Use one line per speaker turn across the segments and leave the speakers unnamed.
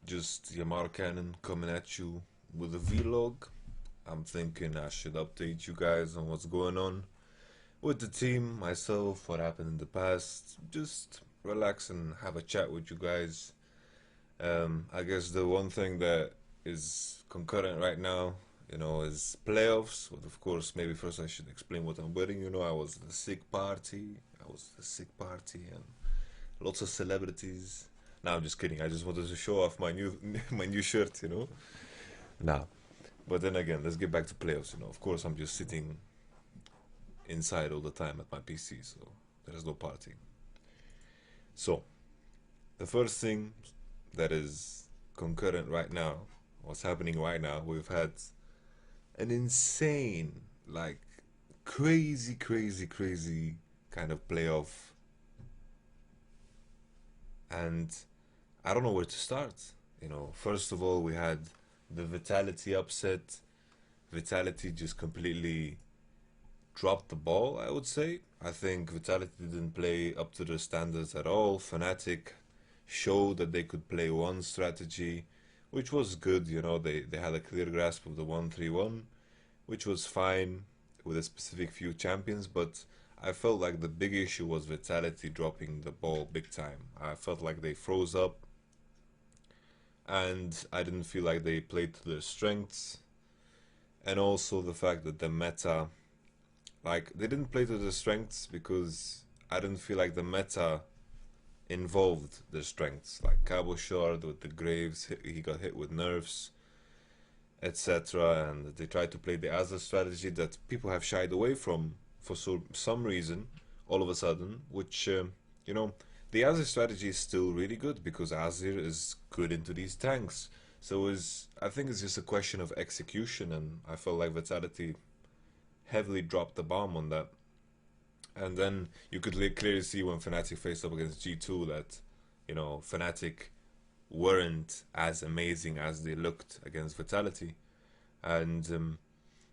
Just Yamato coming at you with a vlog. I'm thinking I should update you guys on what's going on with the team, myself, what happened in the past. Just relax and have a chat with you guys. I guess the one thing that is concurrent right now, is playoffs. But of course, maybe first I should explain what I'm wearing. I was the sick party. I was the sick party and lots of celebrities. No, I'm just kidding. I just wanted to show off my new my new shirt. Nah. But then again, let's get back to playoffs. Of course, I'm just sitting inside all the time at my PC, so there's no partying. So, the first thing that is concurrent right now, what's happening right now, we've had an insane, like crazy, crazy, crazy kind of playoff, and I don't know where to start. First of all, we had the Vitality upset. Vitality just completely dropped the ball, I would say. I think Vitality didn't play up to their standards at all. Fnatic showed that they could play one strategy, which was good. They had a clear grasp of the 1-3-1, which was fine with a specific few champions, but I felt like the big issue was Vitality dropping the ball big time. I felt like they froze up, and I didn't feel like they played to their strengths. And also the fact that the meta, like, they didn't play to their strengths because I didn't feel like the meta involved their strengths. Like Cabo Shard with the Graves, he got hit with nerfs, etc. And they tried to play the Azir strategy that people have shied away from for some reason, all of a sudden, which, the Azir strategy is still really good because Azir is good into these tanks. So I think it's just a question of execution, and I felt like Vitality heavily dropped the bomb on that. And then you could clearly see when Fnatic faced up against G2 that, Fnatic weren't as amazing as they looked against Vitality. And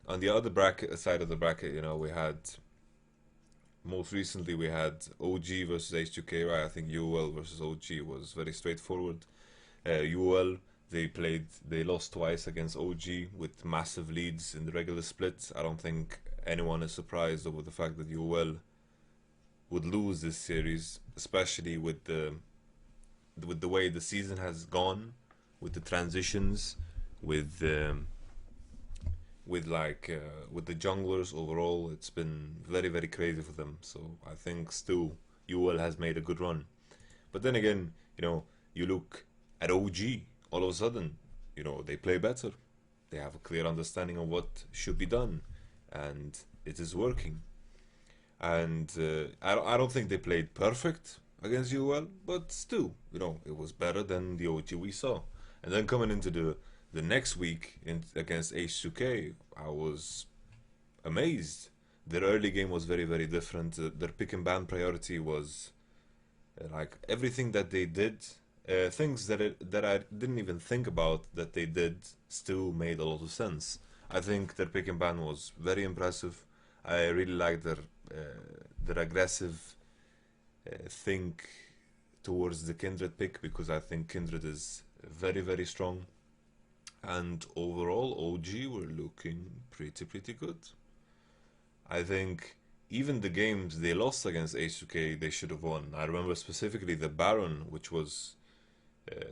on the other side of the bracket, we had most recently we had OG versus H2K, right? I think UOL versus OG was very straightforward. UOL, they lost twice against OG with massive leads in the regular split. I don't think anyone is surprised over the fact that UOL would lose this series, especially with the way the season has gone, with the transitions, with with the junglers overall. It's been very, very crazy for them. So I think still UL has made a good run. But then again, you look at OG, all of a sudden, they play better. They have a clear understanding of what should be done, and it is working. And I don't think they played perfect against UL, but still, it was better than the OG we saw. And then coming into the next week against H2K, I was amazed. Their early game was very, very different. Their pick and ban priority was like everything that they did, things that I didn't even think about that they did still made a lot of sense. I think their pick and ban was very impressive. I really like their aggressive think towards the Kindred pick because I think Kindred is very, very strong. And overall, OG were looking pretty, pretty good. I think even the games they lost against H2K, they should have won. I remember specifically the Baron, which was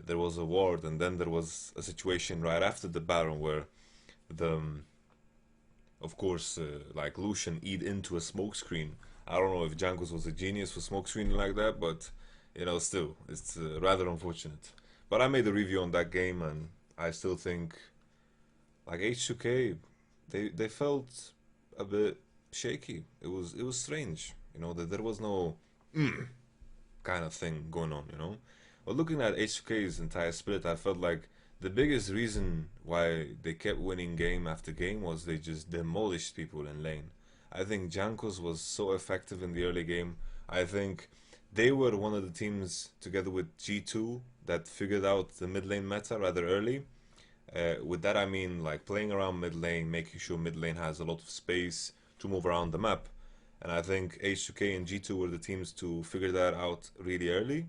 there was a ward, and then there was a situation right after the Baron where the of course, like Lucian eat into a smoke screen. I don't know if Jankos was a genius for smoke screening like that, but still, it's rather unfortunate. But I made a review on that game, and I still think like H2K, they felt a bit shaky. It was strange, that there was no kind of thing going on. But looking at H2K's entire split, I felt like the biggest reason why they kept winning game after game was they just demolished people in lane. I think Jankos was so effective in the early game. I think they were one of the teams, together with G2, that figured out the mid lane meta rather early. With that I mean like playing around mid lane, making sure mid lane has a lot of space to move around the map. And I think H2K and G2 were the teams to figure that out really early.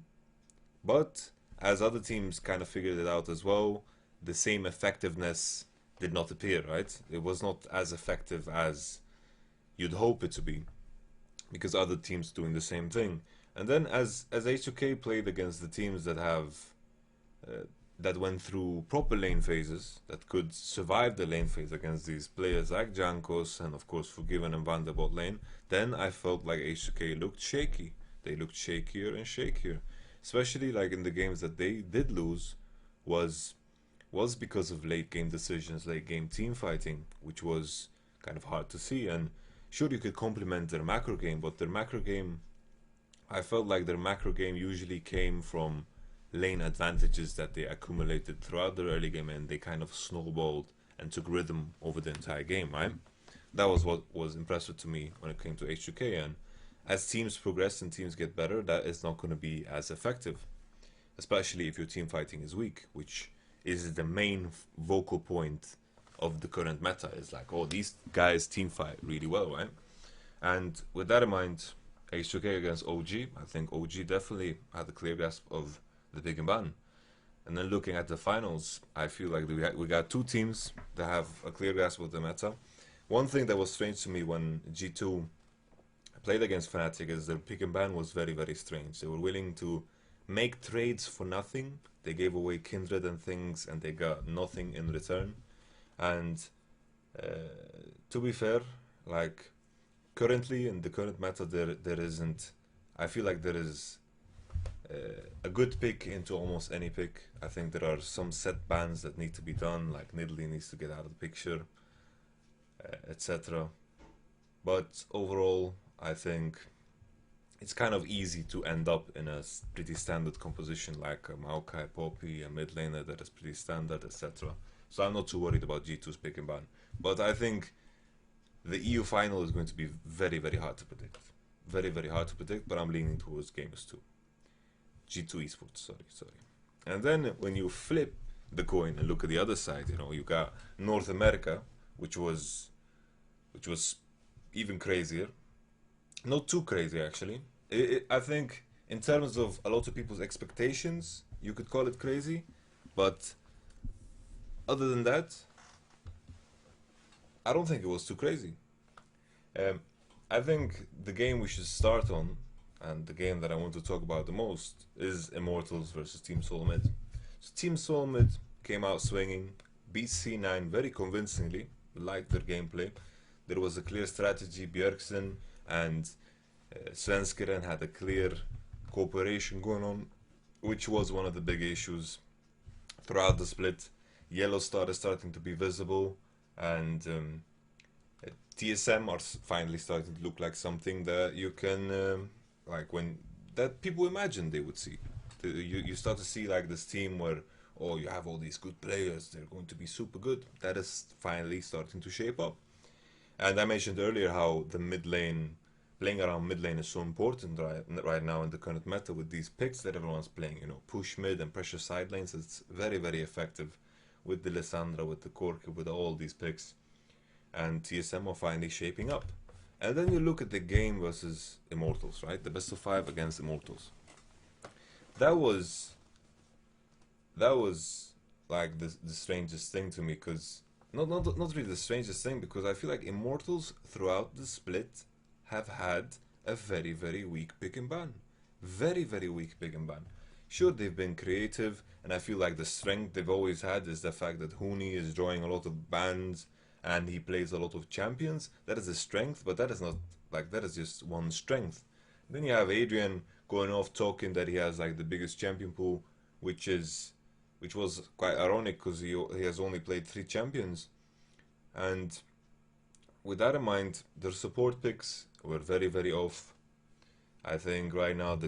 But as other teams kind of figured it out as well, the same effectiveness did not appear, right? It was not as effective as you'd hope it to be because other teams doing the same thing. And then as H2K played against the teams that have uh, that went through proper lane phases, that could survive the lane phase against these players like Jankos and of course Forgiven and Vanderbot lane, then I felt like H2K looked shaky. They looked shakier and shakier. Especially like in the games that they did lose was because of late game decisions, late game team fighting, which was kind of hard to see. And sure, you could compliment their macro game, but their macro game, I felt like their macro game usually came from lane advantages that they accumulated throughout the early game, and they kind of snowballed and took rhythm over the entire game, right? That was what was impressive to me when it came to H2K. And as teams progress and teams get better, that is not going to be as effective, especially if your team fighting is weak, which is the main vocal point of the current meta. Is like, oh, these guys team fight really well, right? And with that in mind, H2K against OG, I think OG definitely had a clear grasp of the pick and ban. And then looking at the finals, I feel like we got two teams that have a clear grasp of the meta. One thing that was strange to me when G2 played against Fnatic is their pick and ban was very, very strange. They were willing to make trades for nothing. They gave away Kindred and things, and they got nothing in return. And to be fair, like currently in the current meta, there isn't. I feel like there is a good pick into almost any pick. I think there are some set bans that need to be done, like Nidalee needs to get out of the picture, etc. But overall, I think it's kind of easy to end up in a pretty standard composition like a Maokai, Poppy, a mid laner that is pretty standard, etc. So I'm not too worried about G2's pick and ban. But I think the EU final is going to be very, very hard to predict. Very, very hard to predict, but I'm leaning towards Gamers 2. G2 Esports, sorry. And then when you flip the coin and look at the other side, you know, you got North America, which was even crazier. Not too crazy, actually. I think in terms of a lot of people's expectations, you could call it crazy, but other than that, I don't think it was too crazy. I think the game we should start on, and the game that I want to talk about the most, is Immortals versus Team Solomid. So Team Solomid came out swinging, beat C9 very convincingly, liked their gameplay. There was a clear strategy. Bjergsen and Svenskeren had a clear cooperation going on, which was one of the big issues throughout the split. Yellow Star is starting to be visible, and TSM are finally starting to look like something that you can, like when that people imagined they would see. You start to see like this team where, oh, you have all these good players, they're going to be super good. That is finally starting to shape up. And I mentioned earlier how the mid lane, playing around mid lane is so important right now in the current meta with these picks that everyone's playing. You know, push mid and pressure side lanes. It's very, very effective with the Lissandra, with the Corki, with all these picks. And TSM are finally shaping up. And then you look at the game versus Immortals, right? The best of 5 against Immortals. That was like the strangest thing to me, because not really the strangest thing, because I feel like Immortals throughout the split have had a very, very weak pick and ban. Very, very weak pick and ban. Sure, they've been creative, and I feel like the strength they've always had is the fact that Huni is drawing a lot of bans and he plays a lot of champions. That is a strength, but that is not, like, that is just one strength. Then you have Adrian going off talking that he has like the biggest champion pool, which was quite ironic because he has only played 3 champions. And with that in mind, their support picks were very, very off. I think right now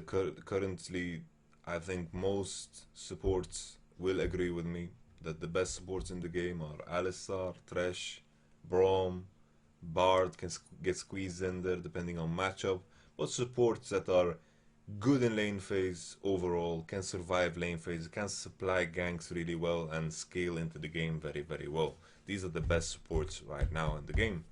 currently, I think most supports will agree with me that the best supports in the game are Alistar, Thresh, Braum, Bard can get squeezed in there depending on matchup, but supports that are good in lane phase overall, can survive lane phase, can supply ganks really well and scale into the game very, very well. These are the best supports right now in the game.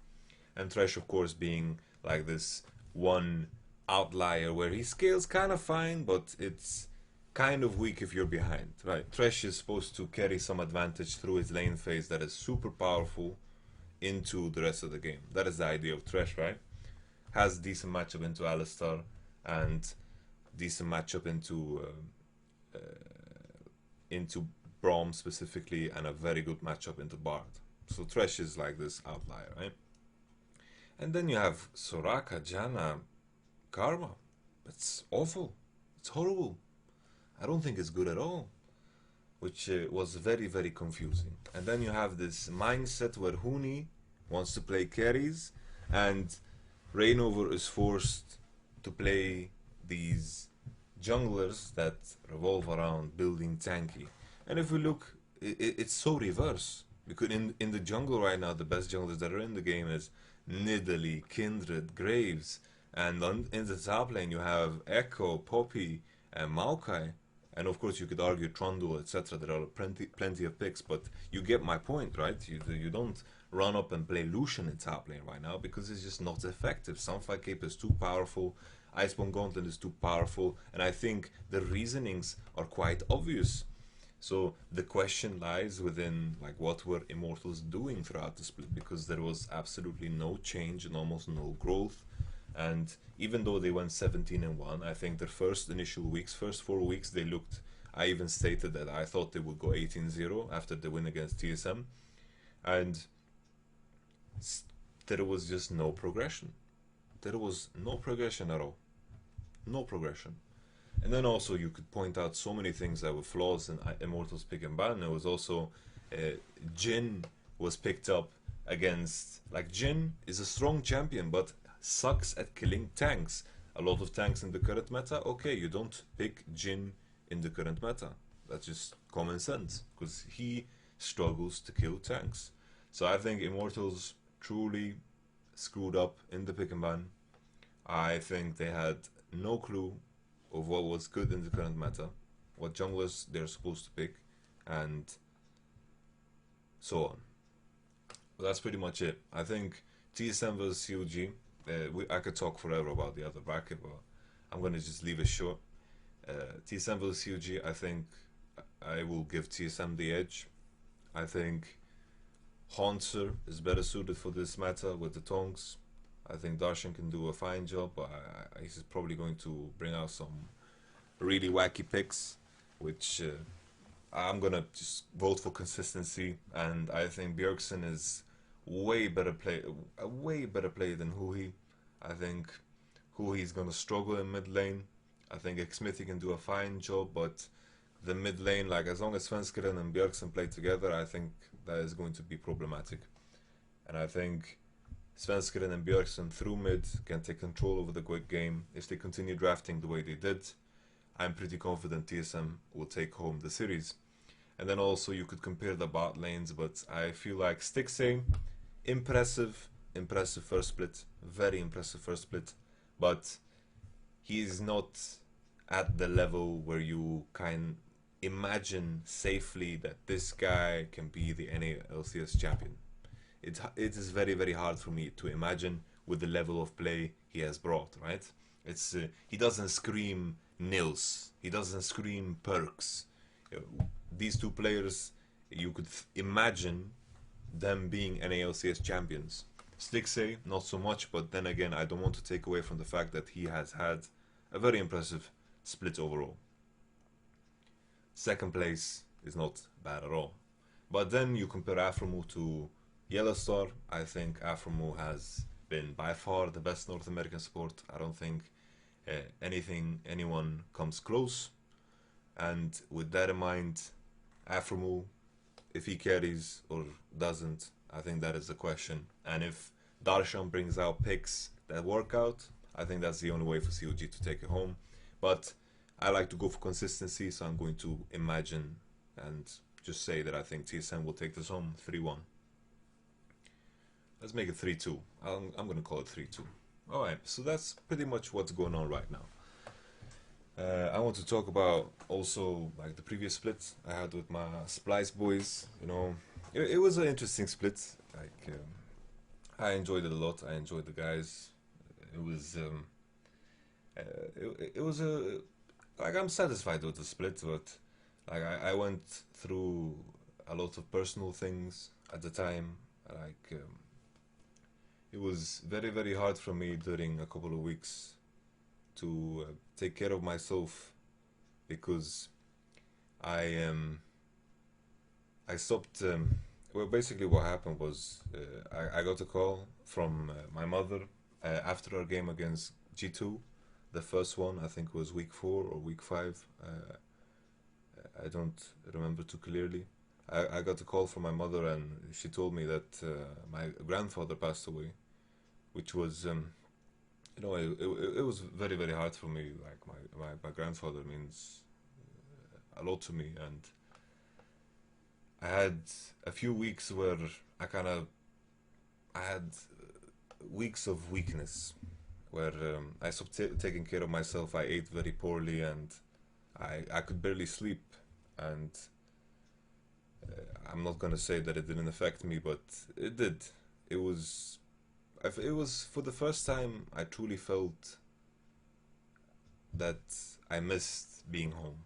And Thresh, of course, being like this one outlier where he scales kind of fine, but it's kind of weak if you're behind, right? Thresh is supposed to carry some advantage through his lane phase that is super powerful into the rest of the game. That is the idea of Thresh, right? Has decent matchup into Alistar and decent matchup into Braum specifically, and a very good matchup into Bard. So Thresh is like this outlier, right? And then you have Soraka, Janna, Karma. It's awful. It's horrible. I don't think it's good at all, which was very, very confusing. And then you have this mindset where Huni wants to play carries, and Reignover is forced to play these junglers that revolve around building tanky. And if we look, it's so reverse. Because in the jungle right now, the best junglers that are in the game is Nidalee, Kindred, Graves. And in the top lane, you have Echo, Poppy, and Maokai. And of course, you could argue Trundle, etc. There are plenty of picks, but you get my point, right? You don't run up and play Lucian in top lane right now because it's just not effective. Sunfire Cape is too powerful, Iceborne Gauntlet is too powerful, and I think the reasonings are quite obvious. So the question lies within like what were Immortals doing throughout the split, because there was absolutely no change and almost no growth. And even though they went 17-1, I think their first initial weeks, first 4 weeks, they looked. I even stated that I thought they would go 18-0 after the win against TSM, and there was just no progression. There was no progression at all. No progression. And then also you could point out so many things that were flaws in Immortals pick and ban. There was also Jhin was picked up against, like, Jhin is a strong champion but sucks at killing tanks. A lot of tanks in the current meta. Okay, you don't pick Jhin in the current meta. That's just common sense because he struggles to kill tanks. So I think Immortals truly screwed up in the pick and ban. I think they had no clue of what was good in the current meta, what junglers they're supposed to pick, and so on. But that's pretty much it. I think TSM vs COG. I could talk forever about the other bracket, but I'm gonna just leave it short. TSM vs COG. I think I will give TSM the edge. I think Haunter is better suited for this meta with the tongs. I think Darshan can do a fine job, but he's probably going to bring out some really wacky picks, which I'm gonna just vote for consistency. And I think Bjergsen is a way better player than Huhi. I think Huhi's gonna struggle in mid lane. I think Xmithy can do a fine job, but the mid lane, like as long as Svenskeren and Bjergsen play together, I think that is going to be problematic. And I think Svenskeren and Bjergsen through mid can take control over the quick game. If they continue drafting the way they did, I'm pretty confident TSM will take home the series. And then also you could compare the bot lanes, but I feel like Stixxay, impressive first split, very impressive first split, but he is not at the level where you can imagine safely that this guy can be the NA LCS champion. It is very, very hard for me to imagine with the level of play he has brought, right? It's he doesn't scream Nils, he doesn't scream Perks. These two players, you could imagine them being NALCS champions. Stixxay, not so much, but then again, I don't want to take away from the fact that he has had a very impressive split overall. Second place is not bad at all. But then you compare Afromu to Yellowstar. I think Afromu has been by far the best North American support. I don't think anyone comes close. And with that in mind, Afromu, if he carries or doesn't, I think that is the question. And if Darshan brings out picks that work out, I think that's the only way for COG to take it home. But I like to go for consistency, so I'm going to imagine and just say that I think TSM will take this home 3-1. Let's make it 3-2. I'm going to call it 3-2. Alright, so that's pretty much what's going on right now. I want to talk about also like the previous split I had with my Splyce boys. You know, it was an interesting split. Like I enjoyed it a lot. I enjoyed the guys. It was it was like I'm satisfied with the split, but like I went through a lot of personal things at the time. Like it was very hard for me during a couple of weeks to take care of myself because I I stopped. Well, basically, what happened was I got a call from my mother after our game against G2. The first one, I think, was week 4 or week 5. I don't remember too clearly. I got a call from my mother, and she told me that my grandfather passed away, which was, it was very hard for me. Like, my grandfather means a lot to me, and I had a few weeks where I had weeks of weakness where I stopped taking care of myself. I ate very poorly, and I could barely sleep. And I'm not gonna say that it didn't affect me, but it did. It was it was for the first time I truly felt that I missed being home.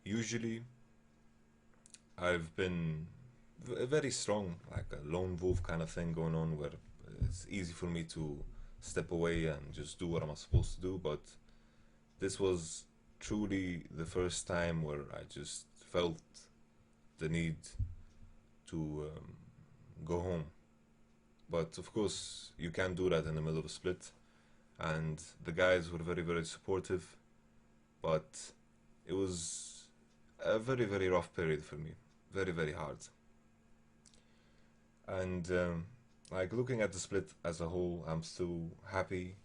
Usually I've been very strong, like a lone wolf kind of thing going on, where it's easy for me to step away and just do what I'm supposed to do. But this was truly the first time where I just felt the need to go home. But of course, you can't do that in the middle of a split. And the guys were very supportive, but it was a very rough period for me, very hard. And like looking at the split as a whole, I'm still happy.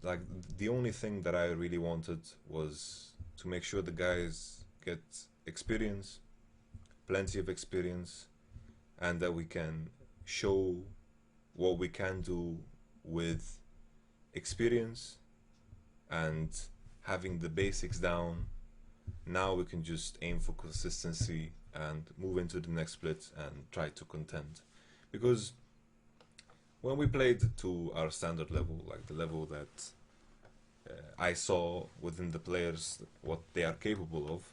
Like the only thing that I really wanted was to make sure the guys get experience, plenty of experience, and that we can show what we can do with experience and having the basics down. Now we can just aim for consistency and move into the next split and try to contend. Because when we played to our standard level, like the level that I saw within the players what they are capable of,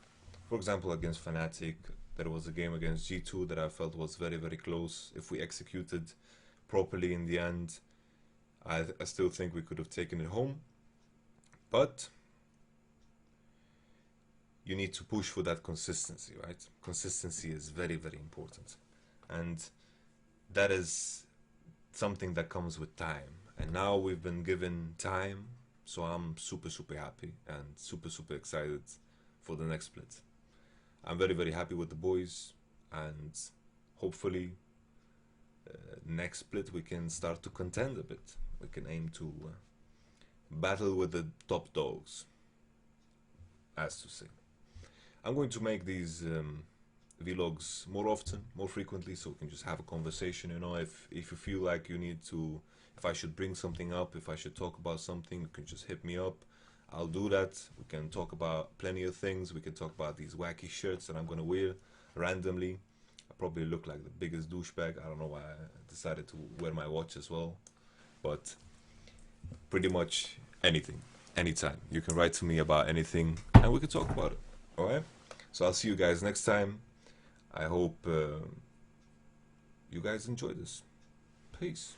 for example, against Fnatic, there was a game against G2 that I felt was very close. If we executed properly in the end, I still think we could have taken it home. But you need to push for that consistency, right? Consistency is very important. And that is something that comes with time. And now we've been given time, so I'm super happy and super excited for the next split. I'm very happy with the boys, and hopefully next split we can start to contend a bit. We can aim to battle with the top dogs, as to say. I'm going to make these vlogs more often, more frequently, so we can just have a conversation. You know, if you feel like you need to, if I should bring something up, if I should talk about something, you can just hit me up. I'll do that. We can talk about plenty of things. We can talk about these wacky shirts that I'm gonna wear randomly. I probably look like the biggest douchebag. I don't know why I decided to wear my watch as well, but pretty much anything, anytime. You can write to me about anything, and we can talk about it. All right. So I'll see you guys next time. I hope you guys enjoy this. Peace.